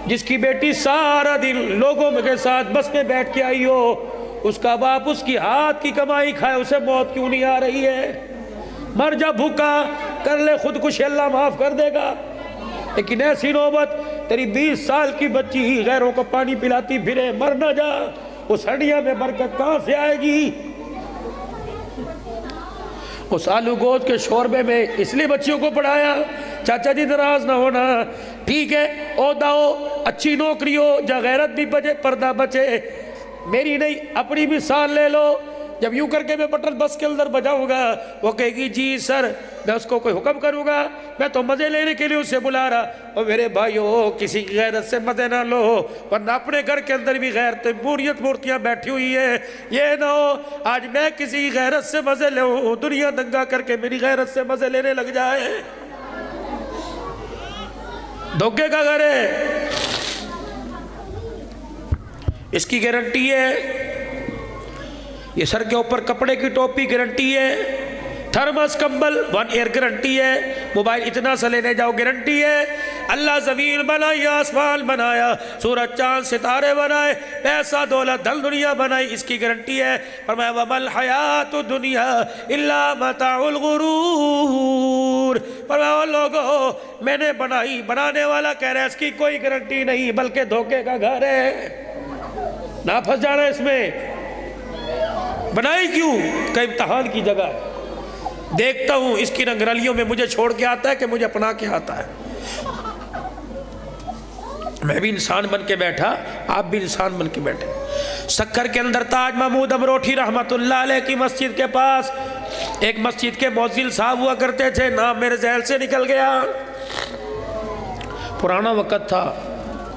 جس کی بیٹی سارا دن لوگوں کے ساتھ بس میں بیٹھ کے آئی ہو، اس کا باپ اس کی ہاتھ کی کمائی کھائے، اسے موت کیوں نہیں آ رہی ہے؟ مر جا بھوکا، کر لے خودکشی، اللہ معاف کر دے گا۔ لیکن ایسی نوبت، تیری 20 سال کی بچی غیروں کو پانی پلاتی پھرے، مر نہ جا، اس ہڈیاں میں برکت کہاں سے آئے گی؟ اس آلو گوشت کے شوربے میں اس لیے بچیوں کو پڑھایا، چاچا جی ناراض نہ ہونا، ٹھیک ہے عہدہ ہو، اچھی نوکری ہو، جا غیرت بھی بچے، پردہ بچے، میری نہیں اپنی مثال لے لو۔ جب یوں کر کے میں بٹن بس کے اندر بجاؤں گا، وہ کہے گی جی سر، میں اس کو کوئی حکم کروں گا؟ میں تو مزے لینے کے لیے اسے بلا رہا۔ اور میرے بھائیو، کسی کی غیرت سے مزے نہ لو، ورنہ اپنے گھر کے اندر بھی غیرت مورتیاں بیٹھی ہوئی ہیں، یہ نہ ہو آج میں کسی کی غیرت سے مزے لوں، دنیا دنگا کر کے میری غیرت سے مزے لینے لگ جائے۔ دھوکے کا گھر ہے، اس کی گارنٹی ہے، یہ سر کے اوپر کپڑے کی ٹوپی گارنٹی ہے، تھرمس کمبل 1 ایئر گارنٹی ہے، موبائل اتنا سا لینے جاؤ گارنٹی ہے۔ اللہ زمین بنائی، آسمان بنایا، سورج چاند ستارے بنائے، پیسہ دولت دھن دنیا بنائی، اس کی گارنٹی ہے۔ فرمایا وَمَا الْحَيَاةُ الدُّنْيَا إِلَّا مَتَاعُ الْغُرُورِ۔ فرمایا لوگو، میں نے بنائی، بنانے والا کہہ رہا ہے اس کی کوئی گارنٹی نہیں، بلکہ دھوکے کا گھر ہے، نہ پھنس جانا اس میں۔ بنائی کیوں؟ کہ امتحان کی جگہ ہے، دیکھتا ہوں اس کی رنگرلیوں میں مجھے چھوڑ کے آتا ہے کہ مجھے اپنا کے آتا ہے۔ میں بھی انسان بن کے بیٹھا، آپ بھی انسان بن کے بیٹھے۔ سکر کے اندر تاج محمود امروٹھی رحمت اللہ علیہ کی مسجد کے پاس ایک مسجد کے مؤذن صاحب ہوا کرتے تھے، نام میرے ذہن سے نکل گیا، پرانا وقت تھا،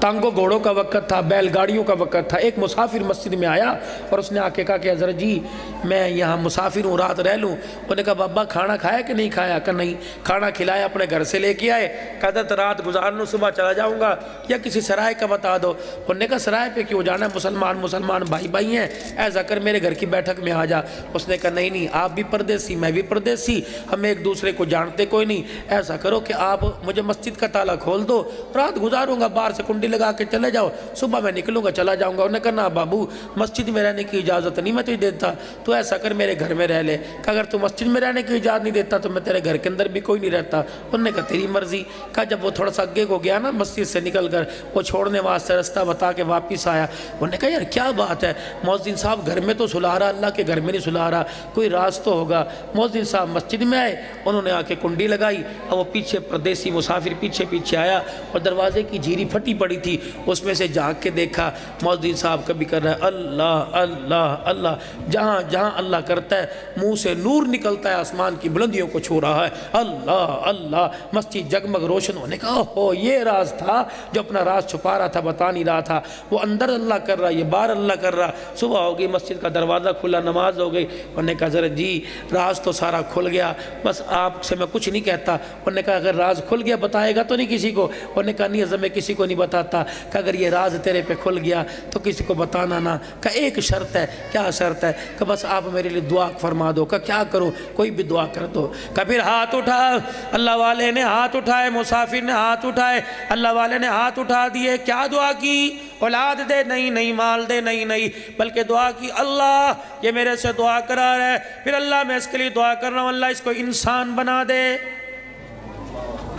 ٹانگوں گھوڑوں کا وقت تھا، بیل گاڑیوں کا وقت تھا. ایک مسافر مسجد میں آیا اور اس نے آ کے کہا کہ حضرت جی میں یہاں مسافر ہوں، رات رہ لوں. انہوں نے کہا بابا کھانا کھایا کہ نہیں کھایا؟ کہ نہیں. کھانا کھلایا، اپنے گھر سے لے کے آئے. کہا حضرت رات گزار لوں، صبح چلا جاؤں گا، یا کسی سرائے کا بتا دو. انہوں نے کہا سرائے پہ کیوں جانا ہے، مسلمان بھائی بھائی ہیں، ایسا کر میرے گھر کی بیٹھک میں آ جا. اس نے کہا نہیں آپ بھی پردیسی میں بھی پردیسی، ہم ایک دوسرے کو جانتے کوئی نہیں. ایسا کرو کہ آپ مجھے مسجد کا تالا کھول دو، رات گزاروں گا، باہر سے کنڈی لگا کے چلے جاؤ، صبح میں نکلوں گا چلا جاؤں گا. انہوں نے کہا نا بابو مسجد میں رہنے کی اجازت نہیں میں تجھے دیتا، تو ایسا کر میرے گھر میں رہ لے. کہ اگر تو مسجد میں رہنے کی اجازت نہیں دیتا تو میں تیرے گھر کے اندر بھی کوئی نہیں رہتا. انہوں نے کہا تیری مرضی. کہا جب وہ تھوڑا سا آگے کو گیا نا مسجد سے نکل کر، وہ چھوڑنے واسطے راستہ بتا کے واپس آیا. انہوں نے کہا یار کیا بات ہے، مؤذن صاحب گھر میں تو سلا رہا، اللہ کے گھر میں نہیں سلا رہا، کوئی راز تو ہوگا. مؤذن صاحب مسجد میں آئے، انہوں نے آ کے کنڈی لگائی، اور وہ پیچھے پردیسی مسافر پیچھے آیا اور دروازے کی جھیری پھٹی پڑی تھی، اس میں سے جھانک کے دیکھا مؤذن صاحب کبھی کر رہا ہے اللہ اللہ اللہ. جہاں جہاں اللہ کرتا ہے منہ سے نور نکلتا ہے، آسمان کی بلندیوں کو چھو رہا ہے، اللہ اللہ. مسجد جگمگ روشن ہونے کا یہ راز تھا جو اپنا راز چھپا رہا تھا، بتا نہیں رہا تھا. وہ اندر اللہ کر رہا، یہ باہر اللہ کر رہا. صبح ہو گئی، مسجد کا دروازہ کھلا، نماز ہو گئی. انہوں نے کہا حضرت جی راز تو سارا کھل گیا، بس آپ سے میں کچھ نہیں کہتا. انہوں نے کہا اگر راز کھل گیا بتائے گا تو نہیں کسی کو؟ انہوں نے کہا نہیں حضرت میں کسی کو نہیں بتاتا. کہ اگر یہ راز تیرے پہ کھل گیا تو کسی کو بتانا نہ. کہ ایک شرط ہے. کیا شرط ہے؟ کہ بس آپ میرے لیے دعا فرما دو. کہ کیا کرو؟ کوئی بھی دعا کر دو. کہ پھر ہاتھ اٹھا، اللہ والے نے ہاتھ اٹھائے، مسافر نے ہاتھ اٹھائے، اللہ والے نے ہاتھ اٹھا دیے. کیا دعا کی؟ اولاد دے نہیں، مال دے نہیں، بلکہ دعا کی اللہ یہ میرے سے دعا کرا رہا ہے، پھر اللہ میں اس کے لیے دعا کر رہا ہوں اللہ اس کو انسان بنا دے.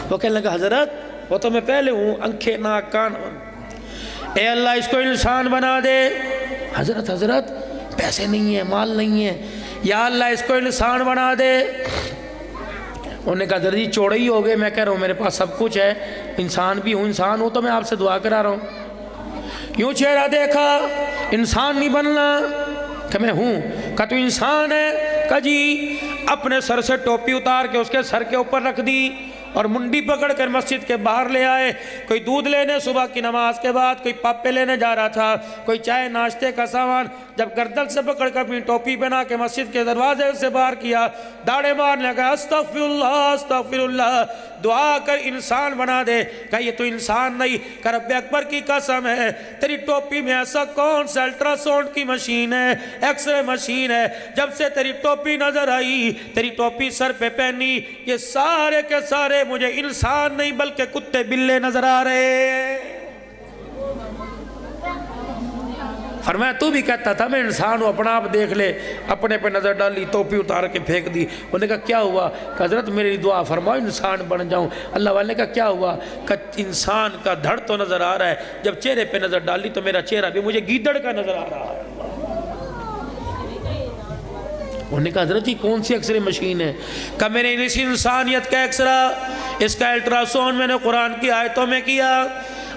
وہ کہنے لگا حضرت وہ تو میں پہلے ہوں، آنکھیں ناک کان، اے اللہ اس کو انسان بنا دے. حضرت پیسے نہیں ہیں، مال نہیں ہے، یا اللہ اس کو انسان بنا دے. انہوں نے کہا حضرت جی چوڑے ہی ہو گئے، میں کہہ رہا ہوں میرے پاس سب کچھ ہے، انسان بھی ہوں، انسان ہوں تو میں آپ سے دعا کرا رہا ہوں. یوں چہرہ دیکھا، انسان نہیں بننا. کہ میں ہوں. کہ تو انسان ہے؟ کہ جی. اپنے سر سے ٹوپی اتار کے اس کے سر کے اوپر رکھ دی اور منڈی پکڑ کر مسجد کے باہر لے آئے. کوئی دودھ لینے صبح کی نماز کے بعد، کوئی پاپے لینے جا رہا تھا، کوئی چائے ناشتے کا سامان. جب گردن سے پکڑ کر اپنی ٹوپی بنا کے مسجد کے دروازے سے باہر کیا، داڑے مارنے لگا استغفر اللہ استغفر اللہ، دعا کر انسان بنا دے. کہ یہ تو انسان نہیں. کہ رب اکبر کی قسم ہے تیری ٹوپی میں ایسا کون سا الٹرا ساؤنڈ کی مشین ہے، ایکس رے مشین ہے، جب سے تیری ٹوپی نظر آئی، تیری ٹوپی سر پہ پہنی، یہ سارے کے سارے مجھے انسان نہیں بلکہ کتے بلے نظر آ رہے ہیں. فرمایا تو بھی کہتا تھا میں انسان ہوں، اپنا آپ دیکھ لے. اپنے پہ نظر ڈالی، ٹوپی اتار کے پھینک دی. انہوں نے کہا کیا ہوا؟ کہ حضرت میرے لیے دعا فرماؤ انسان بن جاؤں. اللہ والے نے کہا کیا ہوا؟ کہ انسان کا دھڑ تو نظر آ رہا ہے، جب چہرے پہ نظر ڈالی تو میرا چہرہ بھی مجھے گیدڑ کا نظر آ رہا ہے. انہوں نے کہا حضرت جی کون سی ایکس رے مشین ہے؟ کہ میرے اس انسانیت کا ایکس رے، اس کا الٹرا ساؤنڈ میں نے قرآن کی آیتوں میں کیا.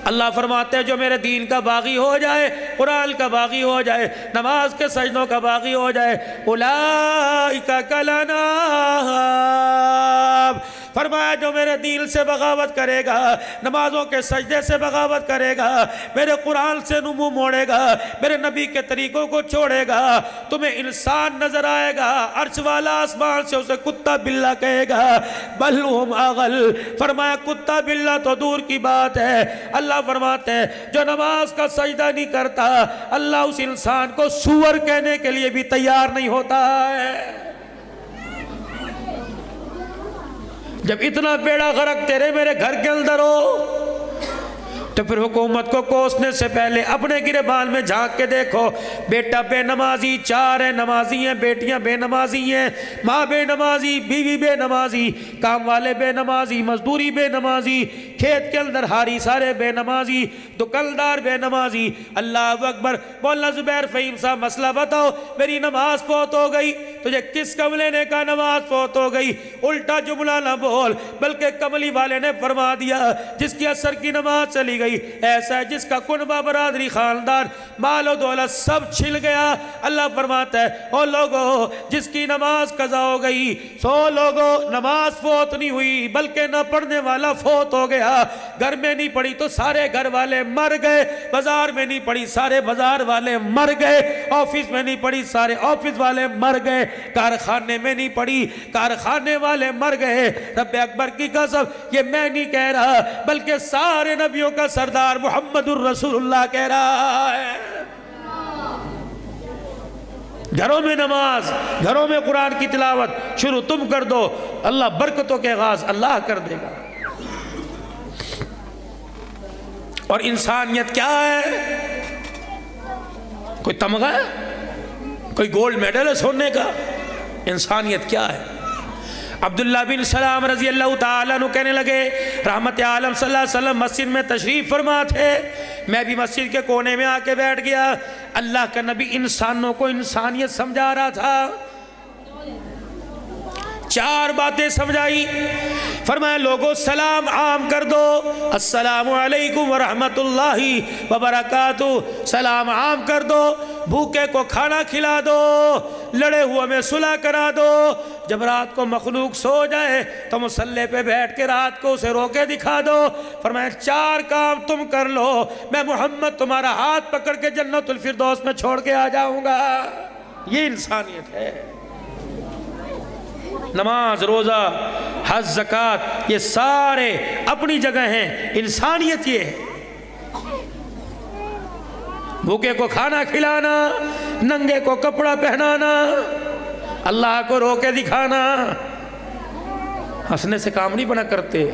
اللہ فرماتے ہیں جو میرے دین کا باغی ہو جائے، قرآن کا باغی ہو جائے، نماز کے سجدوں کا باغی ہو جائے، اولئک کالانعام. فرمایا جو میرے دین سے بغاوت کرے گا، نمازوں کے سجدے سے بغاوت کرے گا، میرے قرآن سے منہ موڑے گا، میرے نبی کے طریقوں کو چھوڑے گا، تمہیں انسان نظر آئے گا، عرش والا آسمان سے اسے کتا بلہ کہے گا، بل ہم اغل. فرمایا کتا بلہ تو دور کی بات ہے. اللہ فرماتے ہیں جو نماز کا سجدہ نہیں کرتا، اللہ اس انسان کو سور کہنے کے لیے بھی تیار نہیں ہوتا ہے. جب اتنا بیڑا غرق تیرے میرے گھر کے اندر ہو تو پھر حکومت کو کوسنے سے پہلے اپنے گریبان میں جھانک کے دیکھو. بیٹا بے نمازی 4 ہیں، نمازی ہیں، بیٹیاں بے نمازی ہیں، ماں بے نمازی، بیوی بے نمازی، کام والے بے نمازی، مزدوری بے نمازی، کھیت کے اندر ہاری سارے بے نمازی، دکاندار بے نمازی. اللہ اکبر. مولانا زبیر فہیم صاحب مسئلہ بتاؤ، میری نماز فوت ہو گئی، تجھے کس کملے نے کہا نماز فوت ہو گئی؟ الٹا جملہ نہ بول، بلکہ کملی والے نے فرما دیا جس کی عصر کی نماز چلی گئی گئی، ایسا ہے جس کا کنبہ برادری خاندان مال و دولت سب چھل گیا۔ اللہ فرماتا ہے او لوگو جس کی نماز قضا ہو گئی، سو لوگو نماز فوت نہیں ہوئی بلکہ نہ پڑھنے والا فوت ہو گیا، گھر میں نہیں پڑھی تو سارے گھر والے مر گئے، بازار میں نہیں پڑھی سارے بازار والے مر گئے، آفس میں نہیں پڑھی سارے آفس والے مر گئے، کارخانے میں نہیں پڑھی کارخانے والے مر گئے۔ رب اکبر کی قسم یہ میں نہیں کہہ رہا بلکہ سارے نبیوں کا سردار محمد الرسول اللہ کہہ رہا ہے۔ گھروں میں نماز، گھروں میں قرآن کی تلاوت شروع تم کر دو، اللہ برکتوں کے آغاز اللہ کر دے گا۔ اور انسانیت کیا ہے؟ کوئی تمغہ ہے؟ کوئی گولڈ میڈل ہے سونے کا؟ انسانیت کیا ہے؟ عبداللہ بن سلام رضی اللہ تعالیٰ عنہ کہنے لگے رحمت عالم صلی اللہ علیہ وسلم مسجد میں تشریف فرما تھے، میں بھی مسجد کے کونے میں آ کے بیٹھ گیا، اللہ کا نبی انسانوں کو انسانیت سمجھا رہا تھا، چار باتیں سمجھائی، فرمایا لوگوں سلام عام کر دو، السلام علیکم ورحمت اللہ وبرکاتہ، سلام عام کر دو، بھوکے کو کھانا کھلا دو، لڑے ہوئے میں صلح کرا دو، جب رات کو مخلوق سو جائے تو مصلی پہ بیٹھ کے رات کو اسے رو کے دکھا دو، فرمایا چار کام تم کر لو میں محمد تمہارا ہاتھ پکڑ کے جنت الفردوس میں چھوڑ کے آ جاؤں گا۔ یہ انسانیت ہے۔ نماز، روزہ، حج، زکوٰۃ یہ سارے اپنی جگہ ہیں، انسانیت یہ ہے۔ بھوکے کو کھانا کھلانا، ننگے کو کپڑا پہنانا، اللہ کو رو کے دکھانا۔ ہنسنے سے کام نہیں بنا کرتے،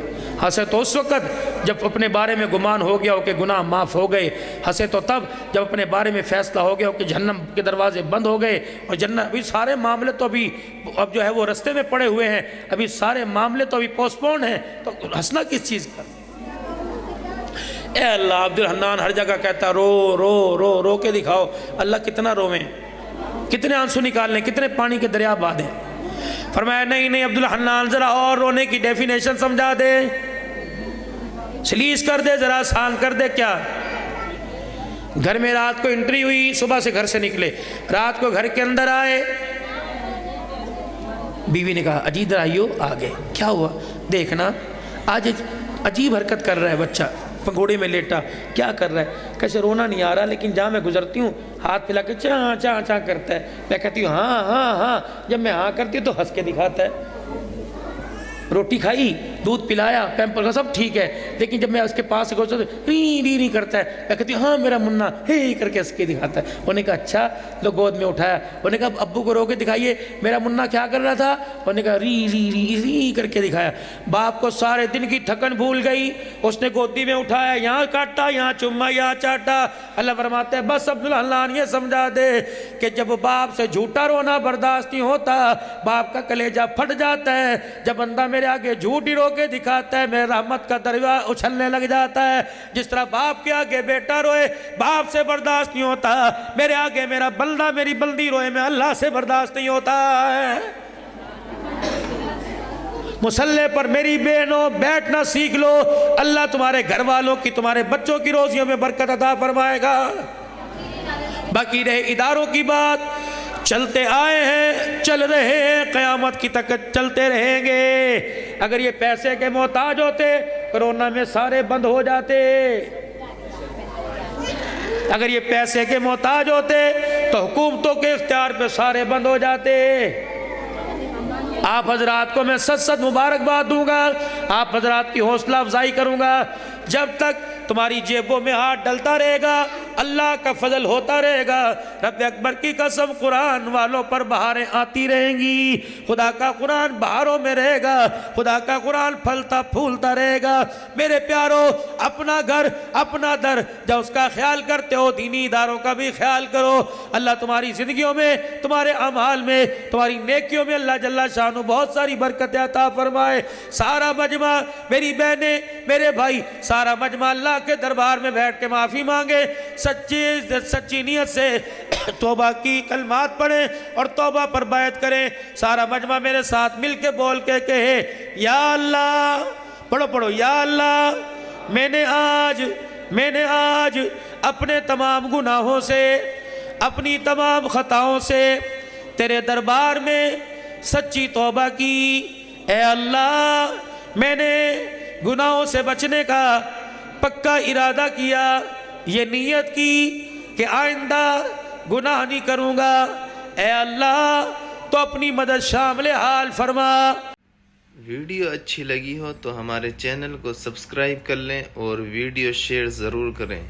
ہنسے تو اس وقت جب اپنے بارے میں گمان ہو گیا ہو کہ گناہ معاف ہو گئے، ہنسے تو تب جب اپنے بارے میں فیصلہ ہو گیا ہو کہ جہنم کے دروازے بند ہو گئے اور جنت، ابھی سارے معاملے تو اب جو ہے وہ رستے میں پڑے ہوئے ہیں، ابھی سارے معاملے تو ابھی پوسٹ پون ہیں، تو ہنسنا کس چیز کا؟ اے اللہ، عبد الحنان ہر جگہ کہتا رو رو رو رو کے دکھاؤ، اللہ کتنا رویں، کتنے آنسو نکالنے، کتنے پانی کے دریا بہا دیں۔ فرمایا نہیں عبد الحنان ذرا اور رونے کی ڈیفینیشن سمجھا دے، سلیس کر دے، ذرا آسان کر دے۔ کیا؟ گھر میں رات کو انٹری ہوئی، صبح سے گھر سے نکلے، رات کو گھر کے اندر آئے، بیوی نے کہا اجی ادھر آئیو، آگے کیا ہوا؟ دیکھنا آج عجیب حرکت کر رہا ہے بچہ، پگوڑے میں لیٹا، کیا کر رہا ہے؟ کیسے رونا نہیں آ رہا لیکن جہاں میں گزرتی ہوں ہاتھ پھیلا کے چاں چاں چاں کرتا ہے، میں کہتی ہوں ہاں ہاں ہاں، جب میں ہاں کرتی ہوں تو ہنس کے دکھاتا ہے۔ روٹی کھائی، دودھ پلایا، پیمپر کا سب ٹھیک ہے، لیکن جب میں اس کے پاس سے گزرتا ہوں ری ری ری کرتا ہے، میں کہتی ہوں ہاں میرا منا، ہی کر کے ہنس کے دکھاتا ہے۔ انہوں نے کہا اچھا، تو گود میں اٹھایا، انہوں نے کہا ابو کو رو کے دکھائیے میرا منا کیا کر رہا تھا، انہوں نے کہا ری ری ری ری کر کے دکھایا۔ باپ کو سارے دن کی تھکن بھول گئی، اس نے گودی میں اٹھایا، یہاں کاٹا، یہاں چما، یہاں چاٹا۔ اللہ فرماتے ہیں بس عبد الحنان یہ سمجھا دے کہ جب باپ سے جھوٹا رونا برداشت نہیں ہوتا، باپ کا کلیجہ پھٹ جاتا ہے، جب بندہ میرے آگے جھوٹ ہی رو کے دکھاتا ہے، میرے رحمت کا دریا اچھلنے لگ جاتا ہے۔ جس طرح باپ کے آگے بیٹا روئے باپ سے برداشت نہیں ہوتا، میرے آگے میرا بندہ میری بندی روئے میں اللہ سے برداشت نہیں ہوتا ہے۔ مصلی پر میری بہنوں بیٹھنا سیکھ لو، اللہ تمہارے گھر والوں کی، تمہارے بچوں کی روزیوں میں برکت عطا فرمائے گا۔ باقی رہے اداروں کی بات، چلتے آئے ہیں، چل رہے ہیں، قیامت کی تک چلتے رہیں گے۔ اگر یہ پیسے کے محتاج ہوتے کرونا میں سارے بند ہو جاتے، اگر یہ پیسے کے محتاج ہوتے تو حکومتوں کے اختیار پہ سارے بند ہو جاتے۔ آپ حضرات کو میں سچ مبارکباد دوں گا، آپ حضرات کی حوصلہ افزائی کروں گا، جب تک تمہاری جیبوں میں ہاتھ ڈلتا رہے گا اللہ کا فضل ہوتا رہے گا۔ رب اکبر کی قسم قرآن والوں پر بہاریں آتی رہیں گی، خدا کا قرآن بہاروں میں رہے گا، خدا کا قرآن پھلتا پھولتا رہے گا۔ میرے پیارو، اپنا گھر اپنا در جب اس کا خیال کرتے ہو دینی اداروں کا بھی خیال کرو۔ اللہ تمہاری زندگیوں میں، تمہارے اعمال میں، تمہاری نیکیوں میں اللہ جل شانہ بہت ساری برکتیں عطا فرمائے۔ سارا مجمع، میری بہنیں، میرے بھائی، سارا مجمع اللہ کے دربار میں بیٹھ کے معافی مانگے، سچی نیت سے توبہ کی کلمات پڑھیں اور توبہ پر بیعت کریں۔ سارا مجمع میرے ساتھ مل کے بول کے کہے یا اللہ، پڑھو یا اللہ، میں نے آج میں نے آج اپنے تمام گناہوں سے، اپنی تمام خطاؤں سے تیرے دربار میں سچی توبہ کی۔ اے اللہ، میں نے گناہوں سے بچنے کا پکا ارادہ کیا، یہ نیت کی کہ آئندہ گناہ نہیں کروں گا۔ اے اللہ تو اپنی مدد شامل حال فرما۔ ویڈیو اچھی لگی ہو تو ہمارے چینل کو سبسکرائب کر لیں اور ویڈیو شیئر ضرور کریں۔